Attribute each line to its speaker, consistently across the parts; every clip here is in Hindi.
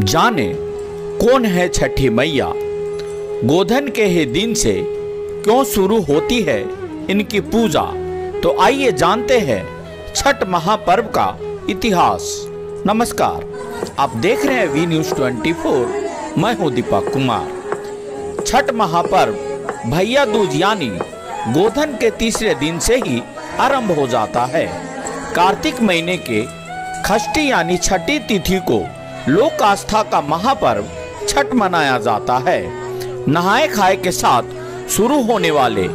Speaker 1: जाने कौन है छठी मैया, गोधन के ही दिन से क्यों शुरू होती है इनकी पूजा। तो आइए जानते हैं छठ महापर्व का इतिहास। नमस्कार, आप देख रहे हैं वी न्यूज़ 24। मैं हूं दीपक कुमार। छठ महापर्व भैया दूज यानी गोधन के तीसरे दिन से ही आरंभ हो जाता है। कार्तिक महीने के खष्टी यानी छठी तिथि को लोक आस्था का महापर्व छठ मनाया जाता है। नहाए खाए के साथ शुरू होने वाले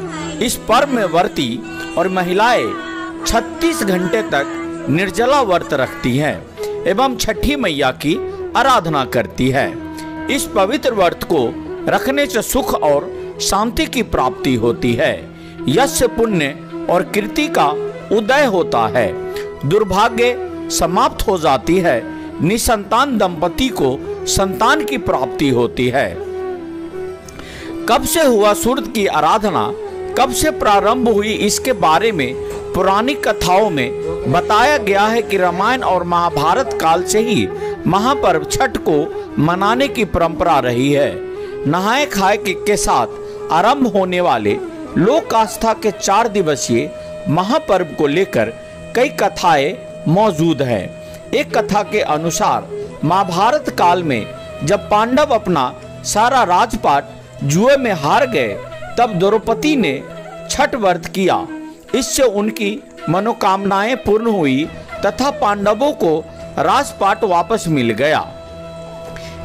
Speaker 1: इस पर्व में व्रती और महिलाएं 36 घंटे तक निर्जला व्रत रखती हैं एवं छठी मैया की आराधना करती है। इस पवित्र व्रत को रखने से सुख और शांति की प्राप्ति होती है, यश पुण्य और कीर्ति का उदय होता है, दुर्भाग्य समाप्त हो जाती है, निसंतान दंपति को संतान की प्राप्ति होती है। कब से हुआ सूर्य की आराधना, कब से प्रारंभ हुई, इसके बारे में पुरानी कथाओं में बताया गया है कि रामायण और महाभारत काल से ही महापर्व छठ को मनाने की परंपरा रही है। नहाए खाए के साथ आरंभ होने वाले लोक आस्था के 4 दिवसीय महापर्व को लेकर कई कथाएं मौजूद हैं। एक कथा के अनुसार महाभारत काल में जब पांडव अपना सारा राजपाट जुए में हार गए, तब द्रौपदी ने छठ व्रत किया। इससे उनकी मनोकामनाएं पूर्ण हुई तथा पांडवों को राजपाट वापस मिल गया।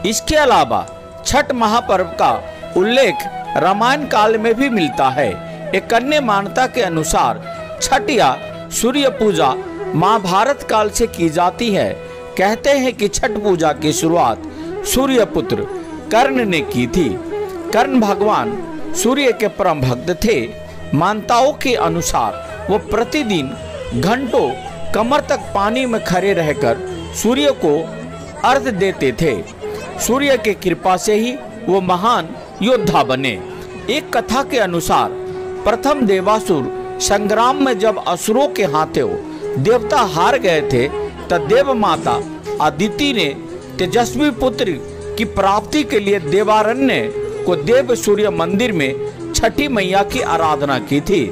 Speaker 1: इसके अलावा छठ महापर्व का उल्लेख रामायण काल में भी मिलता है। एक अन्य मान्यता के अनुसार छठ या सूर्य पूजा महाभारत काल से की जाती है। कहते हैं कि छठ पूजा की शुरुआत सूर्य पुत्र कर्ण ने की थी। कर्ण भगवान सूर्य के परम भक्त थे। मान्यताओं के अनुसार वो प्रतिदिन घंटों कमर तक पानी में खड़े रहकर सूर्य को अर्घ देते थे। सूर्य की कृपा से ही वो महान योद्धा बने। एक कथा के अनुसार प्रथम देवासुर संग्राम में जब असुरों के हाथों देवता हार गए थे, तब देव माता अदिति ने तेजस्वी पुत्र की प्राप्ति के लिए देवारण्य को देव सूर्य मंदिर में छठी मैया की आराधना की थी।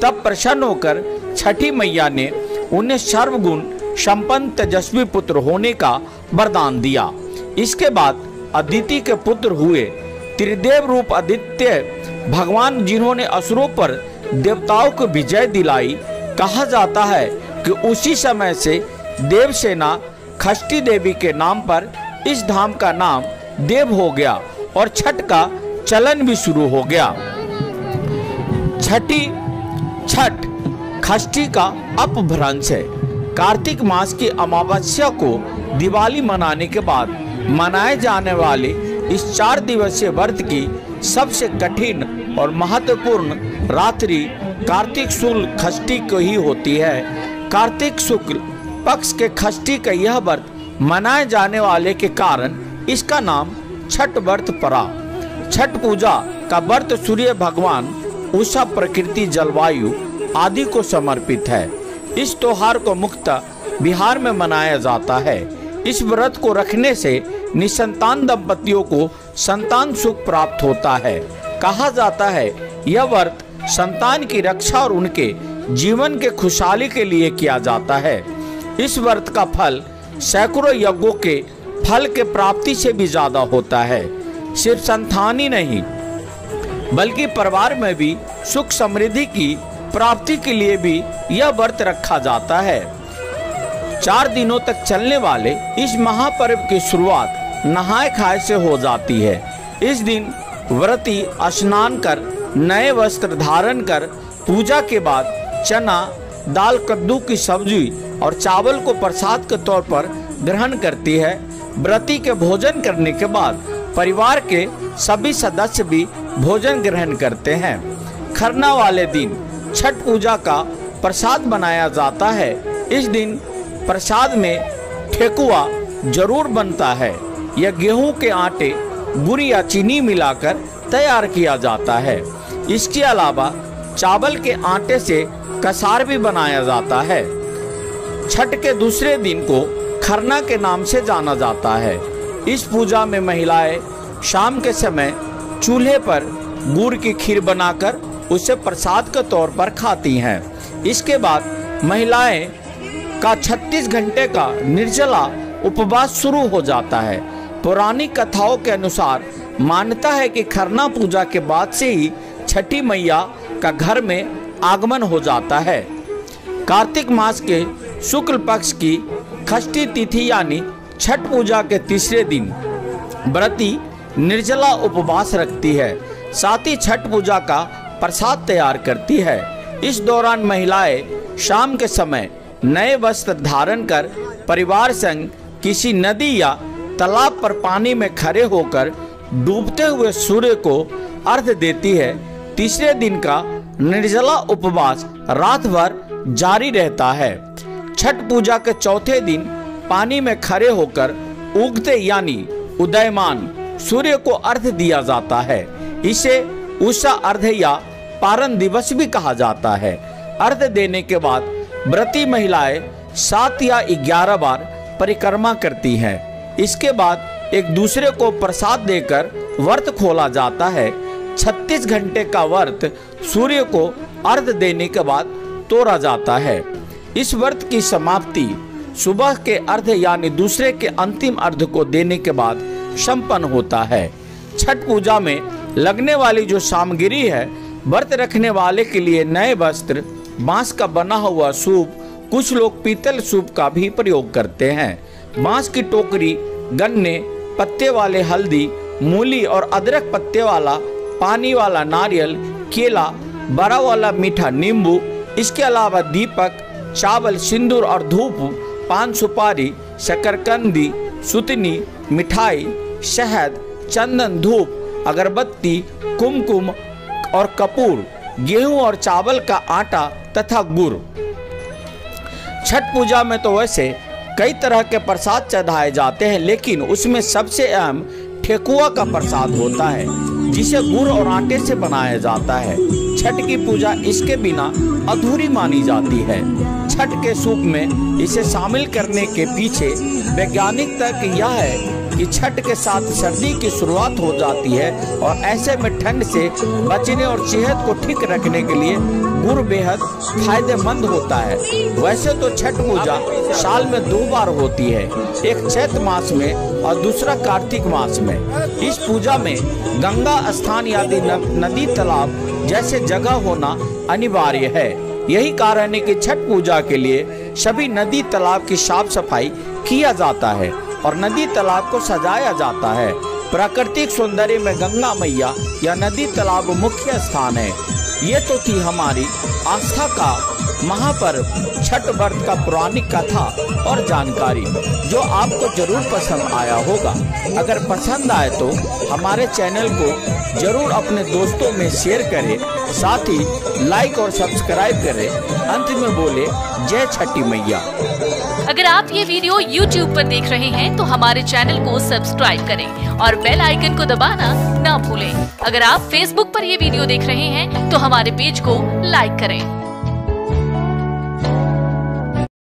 Speaker 1: तब प्रसन्न होकर छठी मैया ने उन्हें सर्वगुण संपन्न तेजस्वी पुत्र होने का वरदान दिया। इसके बाद अदिति के पुत्र हुए त्रिदेव रूप आदित्य भगवान, जिन्होंने असुरों पर देवताओं को विजय दिलाई। कहा जाता है कि उसी समय से देवसेना खष्टी देवी के नाम पर इस धाम का नाम देव हो गया और छठ का चलन भी शुरू हो गया। छठ खष्टी का अपभ्रंश है। कार्तिक मास की अमावस्या को दिवाली मनाने के बाद मनाए जाने वाले इस 4 दिवसीय व्रत की सबसे कठिन और महत्वपूर्ण रात्रि कार्तिक शुक्ल खष्टी को ही होती है। कार्तिक शुक्ल पक्ष के खष्टी का यह व्रत मनाए जाने वाले के कारण इसका नाम छठ व्रत पड़ा। छठ पूजा का व्रत सूर्य भगवान, उषा, प्रकृति, जलवायु आदि को समर्पित है। इस त्योहार को मुख्यतः बिहार में मनाया जाता है। इस व्रत को रखने से निसंतान दंपतियों को संतान सुख प्राप्त होता है। कहा जाता है यह व्रत संतान की रक्षा और उनके जीवन के खुशहाली के लिए किया जाता है। इस व्रत का फल सैकड़ों यज्ञों के फल के प्राप्ति से भी ज्यादा होता है। सिर्फ संतान ही नहीं बल्कि परिवार में भी सुख समृद्धि की प्राप्ति के लिए भी यह व्रत रखा जाता है। 4 दिनों तक चलने वाले इस महापर्व की शुरुआत नहाए खाए से हो जाती है। इस दिन व्रती स्नान कर नए वस्त्र धारण कर पूजा के बाद चना, दाल, कद्दू की सब्जी और चावल को प्रसाद के तौर पर ग्रहण करती है। व्रती के भोजन करने के बाद परिवार के सभी सदस्य भी भोजन ग्रहण करते हैं। खरना वाले दिन छठ पूजा का प्रसाद बनाया जाता है। इस दिन प्रसाद में ठेकुआ जरूर बनता है। यह गेहूं के आटे, गुड़ या चीनी मिलाकर तैयार किया जाता है। इसके अलावा चावल के आटे से कसार भी बनाया जाता है। छठ के दूसरे दिन को खरना के नाम से जाना जाता है। इस पूजा में महिलाएं शाम के समय चूल्हे पर गुड़ की खीर बनाकर उसे प्रसाद के तौर पर खाती हैं। इसके बाद महिलाएं का 36 घंटे का निर्जला उपवास शुरू हो जाता है। पौराणिक कथाओं के अनुसार मान्यता है कि खरना पूजा के बाद से ही छठी मैया का घर में आगमन हो जाता है। कार्तिक मास के शुक्ल पक्ष की षष्ठी तिथि यानी छठ पूजा के तीसरे दिन व्रती निर्जला उपवास रखती है, साथ ही छठ पूजा का प्रसाद तैयार करती है। इस दौरान महिलाएं शाम के समय नए वस्त्र धारण कर परिवार संग किसी नदी या तालाब पर पानी में खड़े होकर डूबते हुए सूर्य को अर्घ्य देती है। तीसरे दिन का निर्जला उपवास रात भर जारी रहता है। छठ पूजा के चौथे दिन पानी में खड़े होकर उगते यानी उदयमान सूर्य को अर्घ्य दिया जाता है। इसे उषा अर्घ्य या पारण दिवस भी कहा जाता है। अर्घ्य देने के बाद व्रती महिलाएं 7 या 11 बार परिक्रमा करती हैं। इसके बाद एक दूसरे को प्रसाद देकर व्रत खोला जाता है। 36 घंटे का व्रत सूर्य को अर्घ्य देने के बाद तोड़ा जाता है। इस व्रत की समाप्ति सुबह के अर्घ्य यानी दूसरे के अंतिम अर्घ्य को देने के बाद संपन्न होता है। छठ पूजा में लगने वाली जो सामग्री है, व्रत रखने वाले के लिए नए वस्त्र, बांस का बना हुआ सूप, कुछ लोग पीतल सूप का भी प्रयोग करते हैं। बांस की टोकरी, गन्ने पत्ते वाले हल्दी, मूली और अदरक पत्ते वाला पानी वाला नारियल, केला, बड़ा वाला मीठा नींबू, इसके अलावा दीपक, चावल, सिंदूर और धूप, पान सुपारी, शकरकंदी, सुतनी, मिठाई, शहद, चंदन, धूप, अगरबत्ती, कुमकुम और कपूर, गेहूं और चावल का आटा तथा गुड़। छठ पूजा में तो वैसे कई तरह के प्रसाद चढ़ाए जाते हैं, लेकिन उसमें सबसे अहम ठेकुआ का प्रसाद होता है, जिसे गुड़ और आटे से बनाया जाता है। छठ की पूजा इसके बिना अधूरी मानी जाती है। छठ के सूप में इसे शामिल करने के पीछे वैज्ञानिक तर्क यह है कि छठ के साथ सर्दी की शुरुआत हो जाती है और ऐसे में ठंड से बचने और सेहत को ठीक रखने के लिए गुड़ बेहद फायदेमंद होता है। वैसे तो छठ पूजा साल में 2 बार होती है, एक चैत्र मास में और दूसरा कार्तिक मास में। इस पूजा में गंगा स्थान आदि नदी तालाब जैसे जगह होना अनिवार्य है। यही कारण है कि छठ पूजा के लिए सभी नदी तालाब की साफ सफाई किया जाता है और नदी तालाब को सजाया जाता है। प्राकृतिक सौंदर्य में गंगा मैया या नदी तालाब मुख्य स्थान है। ये तो थी हमारी आस्था का महापर्व छठ व्रत का पौराणिक कथा और जानकारी, जो आपको जरूर पसंद आया होगा। अगर पसंद आए तो हमारे चैनल को जरूर अपने दोस्तों में शेयर करें, साथ ही लाइक और सब्सक्राइब करें। अंत में बोले जय छठी मैया।
Speaker 2: अगर आप ये वीडियो YouTube पर देख रहे हैं तो हमारे चैनल को सब्सक्राइब करें और बेल आइकन को दबाना ना भूलें। अगर आप Facebook पर ये वीडियो देख रहे हैं तो हमारे पेज को लाइक करें।